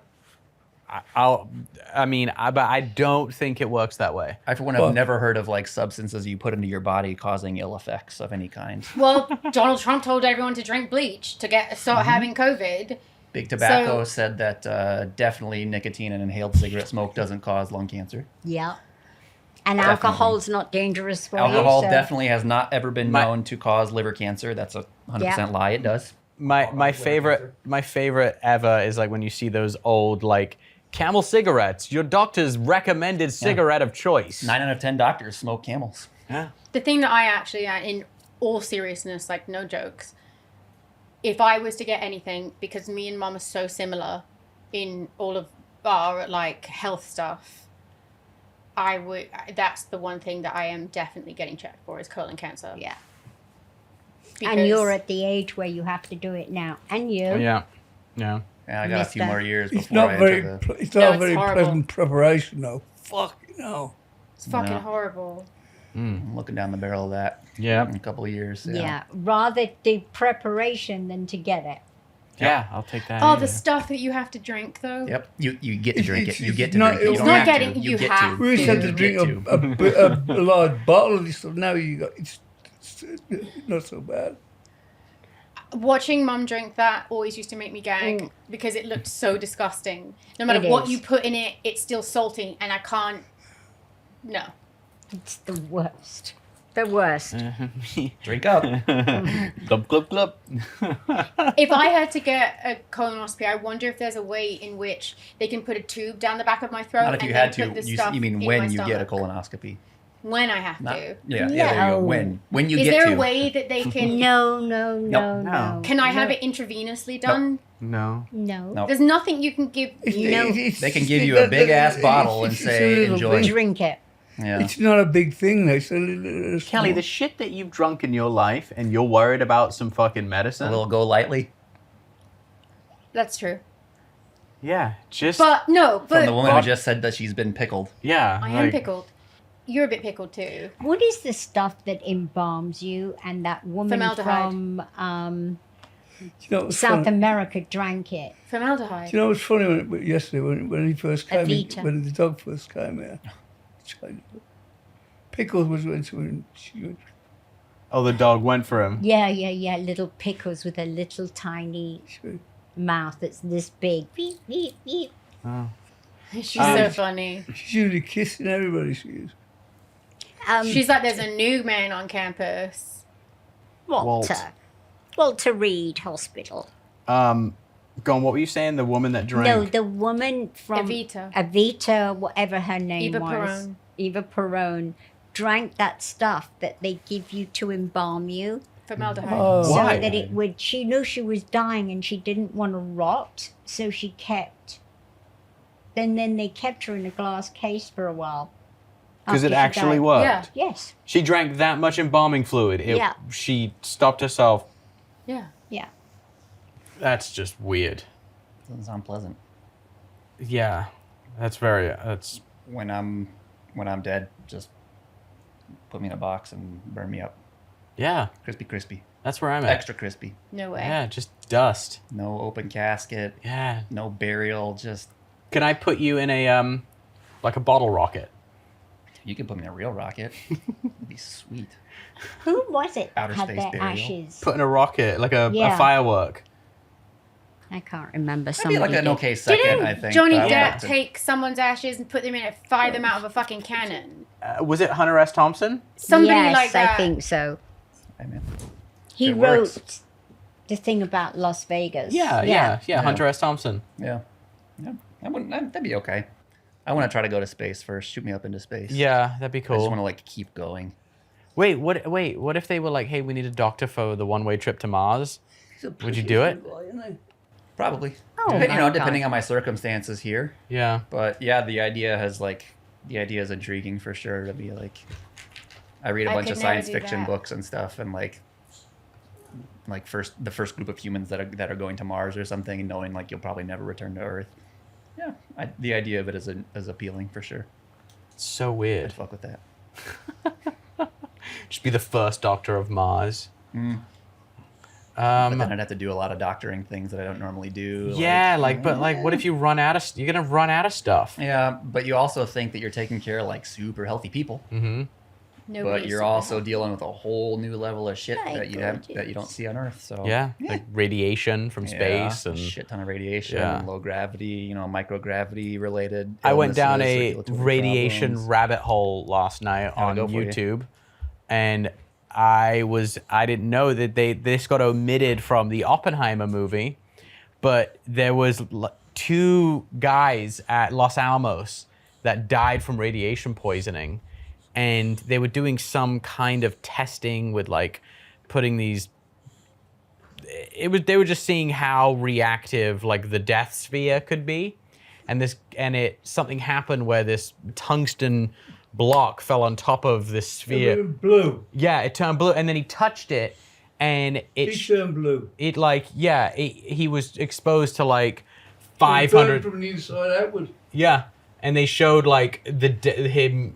But I don't think it works that way. I, for one, have never heard of like substances you put into your body causing ill effects of any kind. Well, Donald Trump told everyone to drink bleach to start having COVID. Big Tobacco So- said that definitely nicotine and inhaled cigarette smoke doesn't cause lung cancer. Yeah. And alcohol's not dangerous for Alcohol you. So definitely has not ever been My- known to cause liver cancer. That's a 100% lie. It does. My favorite ever is like when you see those old like Camel cigarettes, your doctor's recommended cigarette of choice. 9 out of 10 doctors smoke Camels. Yeah. The thing that I actually, in all seriousness, like no jokes, if I was to get anything, because me and Mum are so similar in all of our like health stuff, that's the one thing that I am definitely getting checked for is colon cancer. yeah. Because And you're at the age where you have to do it now. And you. Yeah. Yeah. Yeah, I got a few Mister. more years It's before I not very. enter the... It's No, not a it's very horrible. pleasant preparation, though. Fuck no. It's fucking No. horrible. I'm looking down the barrel of that Yeah. in a couple of years. Yeah. Rather the preparation than to get it. Yeah, I'll take that. Oh, the stuff that you have to drink though. Yep. You get to drink it. You It's get to not- drink it. You it's don't not have getting- to. you get have to. We used to have to You drink get to. a large bottle of this stuff. Now you got it's not so bad. Watching Mum drink that always used to make me gag because it looked so disgusting. No matter It what is. you put in it, it's still salty, and I can't. No. It's the worst. The worst. Drink up. Glub, glub, glub. If I had to get a colonoscopy, I wonder if there's a way in which they can put a tube down the back of my throat. Not if and you then had to. put the You stuff mean in when my you get a stomach. colonoscopy. When I have Not, to. yeah, there you go. No. When you Is get there to. a way that they can? No, no, no, No. no. Can I have it intravenously done? No. No. No. There's nothing you can give. They can give you a big-ass bottle and say, enjoy. Drink it. Yeah. It's not a big thing. It's a little, Kelly, the shit that you've drunk in your life and you're worried about some fucking A medicine. little go lightly. That's true. Yeah, just But no, From but the woman who just said that she's been pickled. yeah. I am pickled. You're a bit pickled too. What is the stuff that embalms you? And that woman Formaldehyde. from You know, what's South funny? America drank it. Formaldehyde. Do you know what's funny? Yesterday, when he first came, Evita. when the dog first came here, China, Pickles was when she went. Oh, the dog went for him. Yeah, yeah, yeah. Little pickles with a little tiny She, mouth that's this big. Beep, beep, beep. She's so funny. she's usually kissing everybody. She is. She's like, there's a new man on campus. Walter. Walter Reed Hospital. Go on, what were you saying? The woman that drank? No, the woman from Evita. whatever her name Eva was. Perón. Eva Perón drank that stuff that they give you to embalm you. Formaldehyde. Oh. So Why? that it would, she knew she was dying and she didn't want to rot, so she kept. Then they kept her in a glass case for a while. Because it after she actually died. worked. Yeah. Yes. She drank that much embalming fluid. Yeah. She stopped herself. Yeah. Yeah. That's just weird. Doesn't sound pleasant. Yeah. That's When I'm dead, just put me in a box and burn me up. yeah. Crispy. That's where I'm at. Extra crispy. No way. Yeah, just dust. No open casket. Yeah. No burial. Just Can I put you in a like a bottle rocket? you can put me in a real rocket. It'd be sweet. Who was it Outer had space their burial. ashes? Put in a rocket, like a Yeah. firework. I can't remember. That'd be Somebody like an did. okay second, Didn't I think. Johnny but I would Depp like to- take someone's ashes and put them in it, fire them out of a fucking cannon? Was it Hunter S. Thompson? Somebody yes, like that. I think so. Hey, man. He It wrote works. the thing about Las Vegas. Yeah. Hunter S. Thompson. Yeah. That'd be okay. I want to try to go to space first. Shoot me up into space. Yeah, that'd be I just cool. want to like keep going. Wait, what if they were like, hey, we need a doctor for the one-way trip to Mars? Would you do it? Probably. Oh, Depending, my depending God. on my circumstances here. Yeah. But yeah, the idea is intriguing for sure to be like, I read a I bunch could of never science do fiction that. books and stuff, and like the first group of humans that are going to Mars or something, and knowing like you'll probably never return to Earth. Yeah, the idea of it is appealing for sure. It's so I'd weird. fuck with that. Just be the first doctor of Mars. But then I'd have to do a lot of doctoring things that I don't normally do. Yeah, but what if you run out of? You're gonna run out of stuff. Yeah, but you also think that you're taking care of like super healthy people. Mm-hmm. Nobody's But you're super also healthy. dealing with a whole new level of shit Hi, that you don't see on Earth. So Yeah, like radiation from space a and. shit ton of radiation, Yeah. and low gravity, microgravity related. I went down illnesses, a circulatory radiation problems. rabbit hole last night How'd on it go for you? YouTube, and I didn't know that this got omitted from the Oppenheimer movie, but there was two guys at Los Alamos that died from radiation poisoning, and they were doing some kind of testing with like putting these. They were just seeing how reactive like the death sphere could be, and something happened where this tungsten block fell on top of this sphere. Blue. Yeah, it turned blue, and then he touched it, and He turned blue. he was exposed to like It burned 500. from the inside outward. Yeah, and they showed like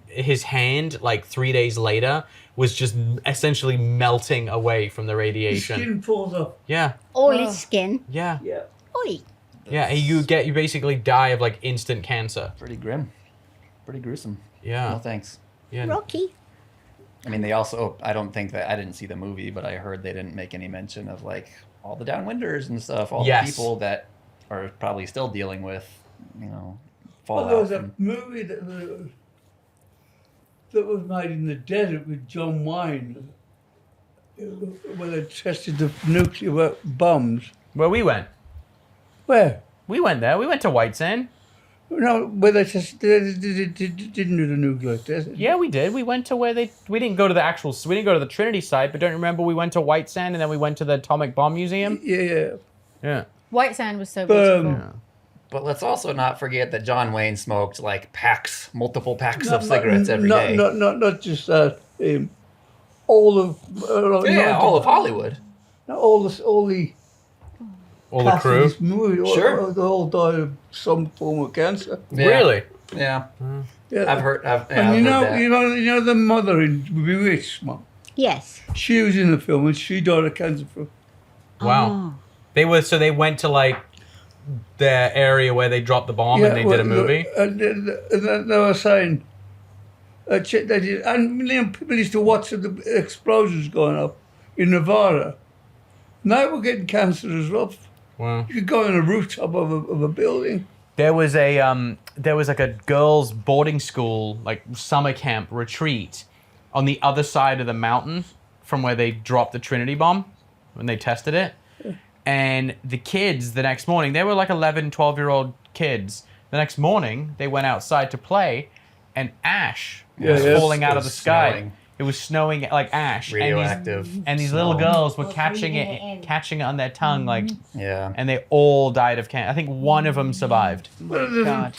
his hand like 3 days later was just essentially melting away from the His radiation. skin falls off. Yeah, All his skin. yeah, Yeah. Oi. yeah. You basically die of like instant cancer. Pretty grim, pretty gruesome. Yeah. No thanks. Yeah. Rocky. I mean, they also. I don't think that I didn't see the movie, but I heard they didn't make any mention of like all the downwinders and stuff. All Yes. the people that are probably still dealing with, Well, fallout. there was a from- movie that was made in the desert with John Wayne, where they tested the nuclear bombs. Where we went. Where? We went there. We went to White Sand. No, where they tested, they didn't do the nuclear test. Yeah, we did. We went to where we didn't go to we didn't go to the Trinity site, but don't you remember we went to White Sand and then we went to the Atomic Bomb Museum? Yeah. Yeah. White Sand was so beautiful. But let's also not forget that John Wayne smoked like multiple packs of cigarettes every day. Not just that. All of All of Hollywood. all the All the cast of crew. this movie, Sure. they all died of some form of cancer. Yeah. Really? Yeah, Yeah. I've heard. And I've you heard that. know the mother in Bewitched, man. Yes. She was in the film and she died of cancer. Wow. They went to like the area where they dropped the bomb and they did a movie. And they were saying, they did, and people used to watch the explosions going up in Nevada. And they were getting cancer as well. Wow. You could go on a rooftop of a building. There was like a girls' boarding school, like summer camp retreat on the other side of the mountain from where they dropped the Trinity bomb when they tested it. And the kids the next morning, they were like 11, 12-year-old kids. The next morning, they went outside to play and ash was Yeah, falling out it of the was sky. snowing. It was snowing like ash. Radioactive. And these snow. little girls were catching it on their tongue, like, Yeah. and they all died of cancer. I think one of them survived. Well, there's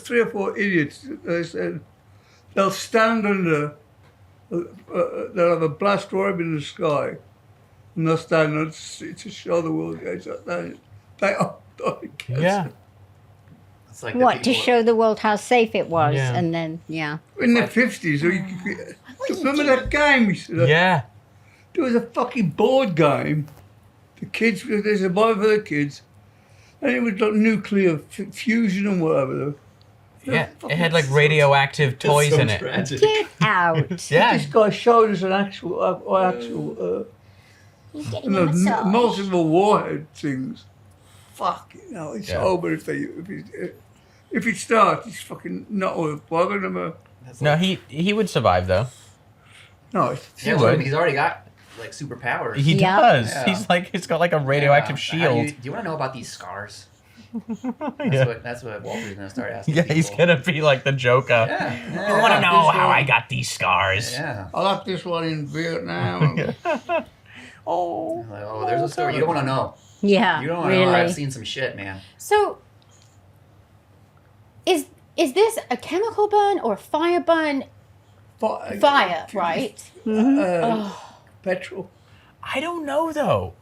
three or four idiots. They said they'll stand under. They'll have a blast orb in the sky, and they'll stand on to show the world they all die. Yeah. It's like the What, to people- show the world how safe it was, Yeah. and then, yeah. In the 50s, remember that game? We said, Yeah. there was a fucking board game. The kids, they survived for the kids, and it was like nuclear fusion and whatever. Yeah. It had like radioactive It's toys so in it. tragic. Get out. Yeah. This guy showed us an actual He's getting a massage. multiple warhead things. Fuck, it's Yeah. over if it starts. It's fucking not worth bothering him. No, he would survive though. No, it's Yeah, would. he's already got like superpowers. He Yeah. does. Yeah. He's got like a radioactive Yeah. How shield. do you want to know about these scars? Yeah. That's what Walter's gonna start asking. Yeah, he's people. gonna be like the Joker. Yeah. I want to know how I got these scars. Yeah. I left this one in Vietnam. Oh. Like, oh, there's a story you don't want to know. Yeah, You don't want to know. I've really. seen some shit, man. So, is this a chemical burn or a fire burn? Fire, right? Petrol. I don't know though.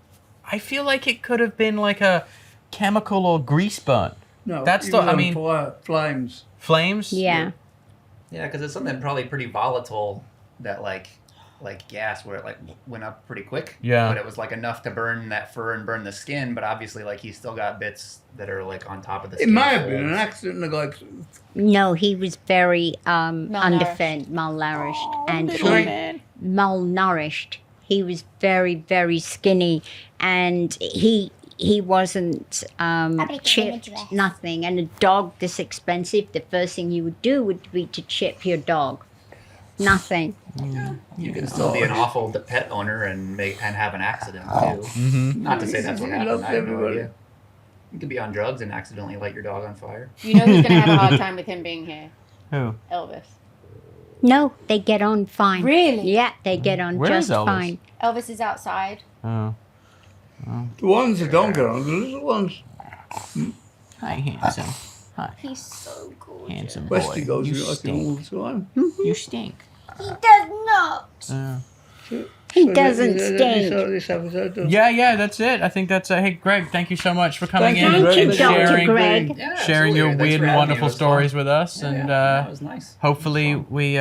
I feel like it could have been like a chemical or grease burn. No, That's it the- was I on mean- fire, flames. Flames? Yeah. Yeah, because it's something probably pretty volatile that like gas where it like went up pretty quick. Yeah. But it was like enough to burn that fur and burn the skin, but obviously like he's still got bits that are like on top of the It skin. may have been an folds. accident. The guy. No, he was very underfed, malnourished, and malnourished. He was very, very skinny, and he wasn't chipped, nothing. And a dog this expensive, the first thing you would do would be to chip your dog. Nothing. You can still be an awful pet owner and have an accident too. Not to say that's what He happened. loves I have no everybody. idea. You could be on drugs and accidentally light your dog on fire. You know who's gonna have a hard time with him being here? Who? Elvis. No, they get on fine. Really? Yeah, they get on Where just is Elvis? fine. Elvis is outside. Oh. The ones that don't get on, the little ones. Hi, handsome. Hi, He's so gorgeous. handsome boy. Westy goes You in like him all stink. the time. You stink. He does not. He So doesn't this stink. episode does. Yeah, that's it. I think that's hey, Greg, thank you so much for coming Thank in you, and, Greg. and Thank you, Dr. sharing, Greg. Yeah, sharing your absolutely. Thanks weird for and having me. It wonderful was stories fun. with us. Yeah, and that was nice. hopefully we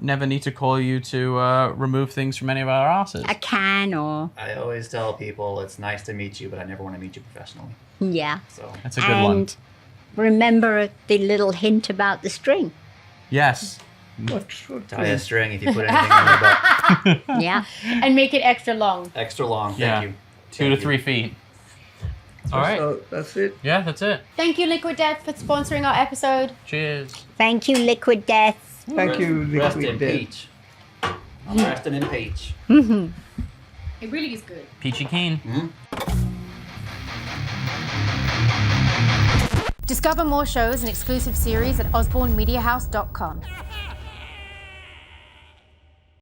never need to call you to remove things from any of our asses. A can or, I always tell people it's nice to meet you, but I never want to meet you professionally. yeah. So That's a good one. And remember the little hint about the string. Yes. What tie a string if you put anything on your butt. Yeah. And make it extra long. Extra long. Thank Yeah. you. 2 to 3 feet. All right. So that's it. Yeah, that's it. Thank you, Liquid Death, for sponsoring our episode. Cheers. Thank you, Liquid Death. Thank you, Rest in Liquid Death. peach. I'm resting in peach. It really is good. Peachy Keen. Discover more shows and exclusive series at osbornemediahouse.com.